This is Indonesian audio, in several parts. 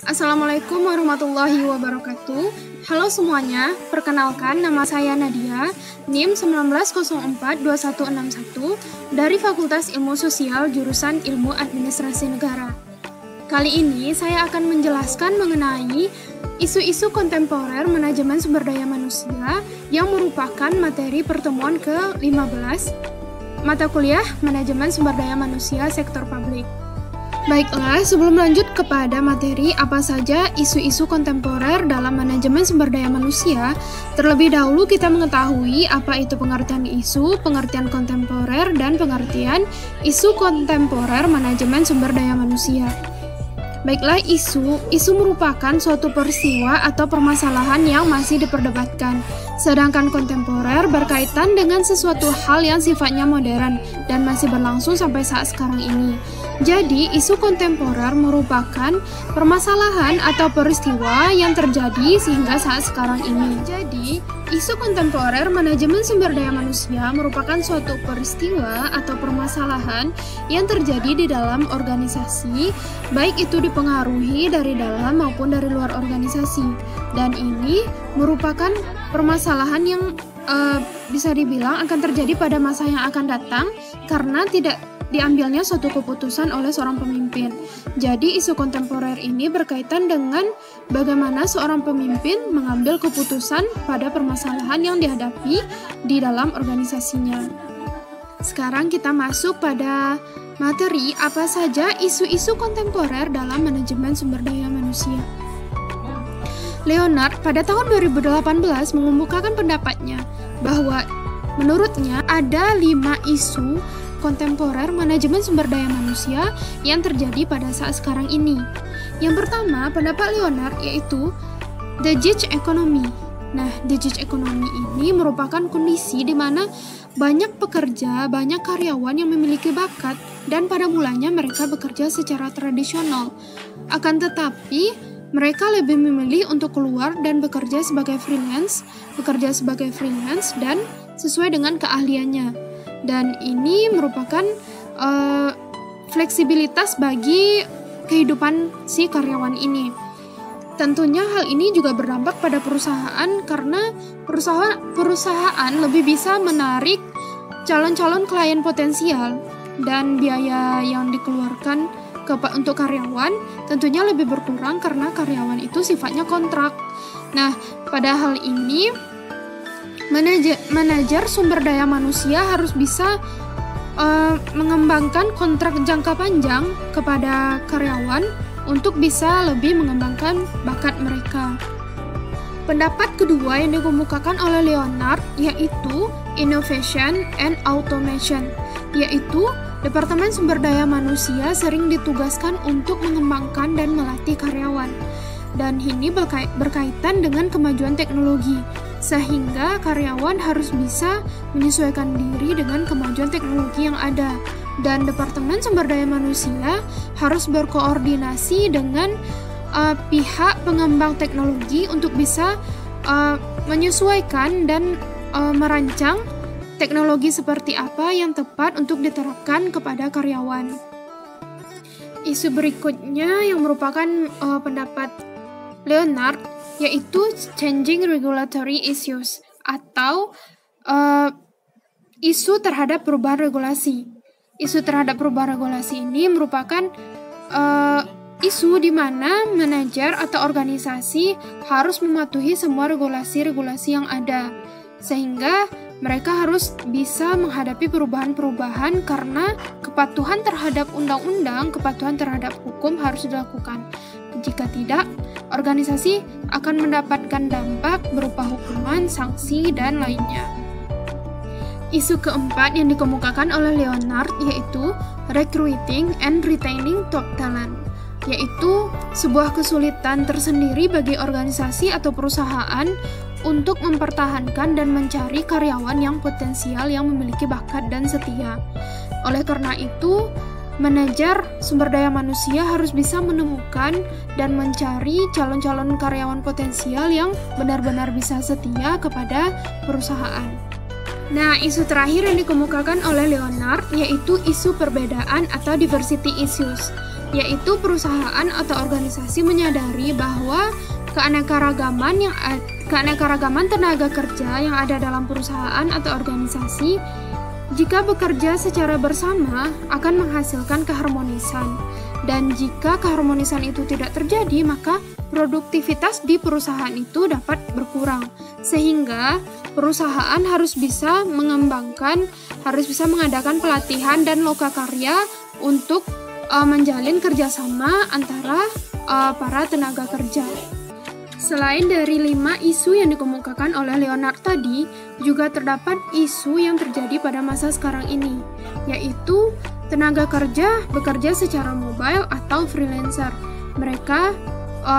Assalamualaikum warahmatullahi wabarakatuh. Halo semuanya, perkenalkan nama saya Nadia, NIM 19042161 dari Fakultas Ilmu Sosial jurusan Ilmu Administrasi Negara. Kali ini saya akan menjelaskan mengenai isu-isu kontemporer manajemen sumber daya manusia yang merupakan materi pertemuan ke-15 mata kuliah Manajemen Sumber Daya Manusia Sektor Publik. Baiklah, sebelum lanjut kepada materi apa saja isu-isu kontemporer dalam manajemen sumber daya manusia, terlebih dahulu kita mengetahui apa itu pengertian isu, pengertian kontemporer, dan pengertian isu kontemporer manajemen sumber daya manusia. Baiklah, isu merupakan suatu peristiwa atau permasalahan yang masih diperdebatkan, sedangkan kontemporer berkaitan dengan sesuatu hal yang sifatnya modern dan masih berlangsung sampai saat sekarang ini. Jadi, isu kontemporer merupakan permasalahan atau peristiwa yang terjadi sehingga saat sekarang ini. Jadi, isu kontemporer manajemen sumber daya manusia merupakan suatu peristiwa atau permasalahan yang terjadi di dalam organisasi, baik itu dipengaruhi dari dalam maupun dari luar organisasi. Dan ini merupakan permasalahan yang bisa dibilang akan terjadi pada masa yang akan datang karena tidak diambilnya suatu keputusan oleh seorang pemimpin. Jadi isu kontemporer ini berkaitan dengan bagaimana seorang pemimpin mengambil keputusan pada permasalahan yang dihadapi di dalam organisasinya. Sekarang kita masuk pada materi apa saja isu-isu kontemporer dalam manajemen sumber daya manusia. Leonard pada tahun 2018 mengemukakan pendapatnya bahwa menurutnya ada 5 isu kontemporer manajemen sumber daya manusia yang terjadi pada saat sekarang ini. Yang pertama, pendapat Leonard yaitu the gig economy. Nah, the gig economy ini merupakan kondisi di mana banyak pekerja, banyak karyawan yang memiliki bakat dan pada mulanya mereka bekerja secara tradisional. Akan tetapi, mereka lebih memilih untuk keluar dan bekerja sebagai freelance dan sesuai dengan keahliannya. Dan ini merupakan fleksibilitas bagi kehidupan si karyawan ini. Tentunya hal ini juga berdampak pada perusahaan karena perusahaan lebih bisa menarik calon-calon klien potensial dan biaya yang dikeluarkan untuk karyawan tentunya lebih berkurang karena karyawan itu sifatnya kontrak. Nah, pada hal ini manajer sumber daya manusia harus bisa mengembangkan kontrak jangka panjang kepada karyawan untuk bisa lebih mengembangkan bakat mereka. Pendapat kedua yang dikemukakan oleh Leonard yaitu innovation and automation, yaitu Departemen Sumber Daya Manusia sering ditugaskan untuk mengembangkan dan melatih karyawan. Dan ini berkaitan dengan kemajuan teknologi, sehingga karyawan harus bisa menyesuaikan diri dengan kemajuan teknologi yang ada. Dan Departemen Sumber Daya Manusia harus berkoordinasi dengan pihak pengembang teknologi untuk bisa menyesuaikan dan merancang teknologi seperti apa yang tepat untuk diterapkan kepada karyawan. Isu berikutnya yang merupakan pendapat Leonard yaitu changing regulatory issues atau isu terhadap perubahan regulasi. Isu terhadap perubahan regulasi ini merupakan isu di mana manajer atau organisasi harus mematuhi semua regulasi-regulasi yang ada, sehingga mereka harus bisa menghadapi perubahan-perubahan karena kepatuhan terhadap undang-undang, kepatuhan terhadap hukum harus dilakukan. Jika tidak, organisasi akan mendapatkan dampak berupa hukuman, sanksi, dan lainnya. Isu keempat yang dikemukakan oleh Leonard yaitu recruiting and retaining top talent, yaitu sebuah kesulitan tersendiri bagi organisasi atau perusahaan untuk mempertahankan dan mencari karyawan yang potensial yang memiliki bakat dan setia. Oleh karena itu, manajer sumber daya manusia harus bisa menemukan dan mencari calon-calon karyawan potensial yang benar-benar bisa setia kepada perusahaan. Nah, isu terakhir yang dikemukakan oleh Leonard yaitu isu perbedaan atau diversity issues. yaitu perusahaan atau organisasi menyadari bahwa keanekaragaman tenaga kerja yang ada dalam perusahaan atau organisasi jika bekerja secara bersama akan menghasilkan keharmonisan. Dan jika keharmonisan itu tidak terjadi, maka produktivitas di perusahaan itu dapat berkurang. Sehingga perusahaan harus bisa mengadakan pelatihan dan lokakarya untuk menjalin kerjasama antara para tenaga kerja. Selain dari 5 isu yang dikemukakan oleh Leonard tadi, juga terdapat isu yang terjadi pada masa sekarang ini, yaitu tenaga kerja bekerja secara mobile atau freelancer. Mereka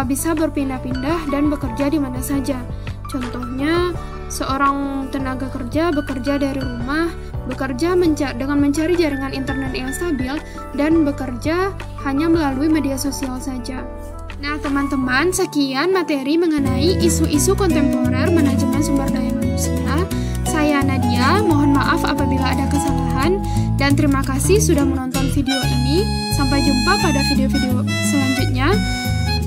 bisa berpindah-pindah dan bekerja di mana saja. Contohnya, seorang tenaga kerja bekerja dari rumah, bekerja dengan mencari jaringan internet yang stabil, dan bekerja hanya melalui media sosial saja. Nah, teman-teman, sekian materi mengenai isu-isu kontemporer manajemen sumber daya manusia. Saya Nadia, mohon maaf apabila ada kesalahan, dan terima kasih sudah menonton video ini. Sampai jumpa pada video-video selanjutnya.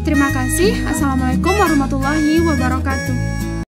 Terima kasih. Assalamualaikum warahmatullahi wabarakatuh.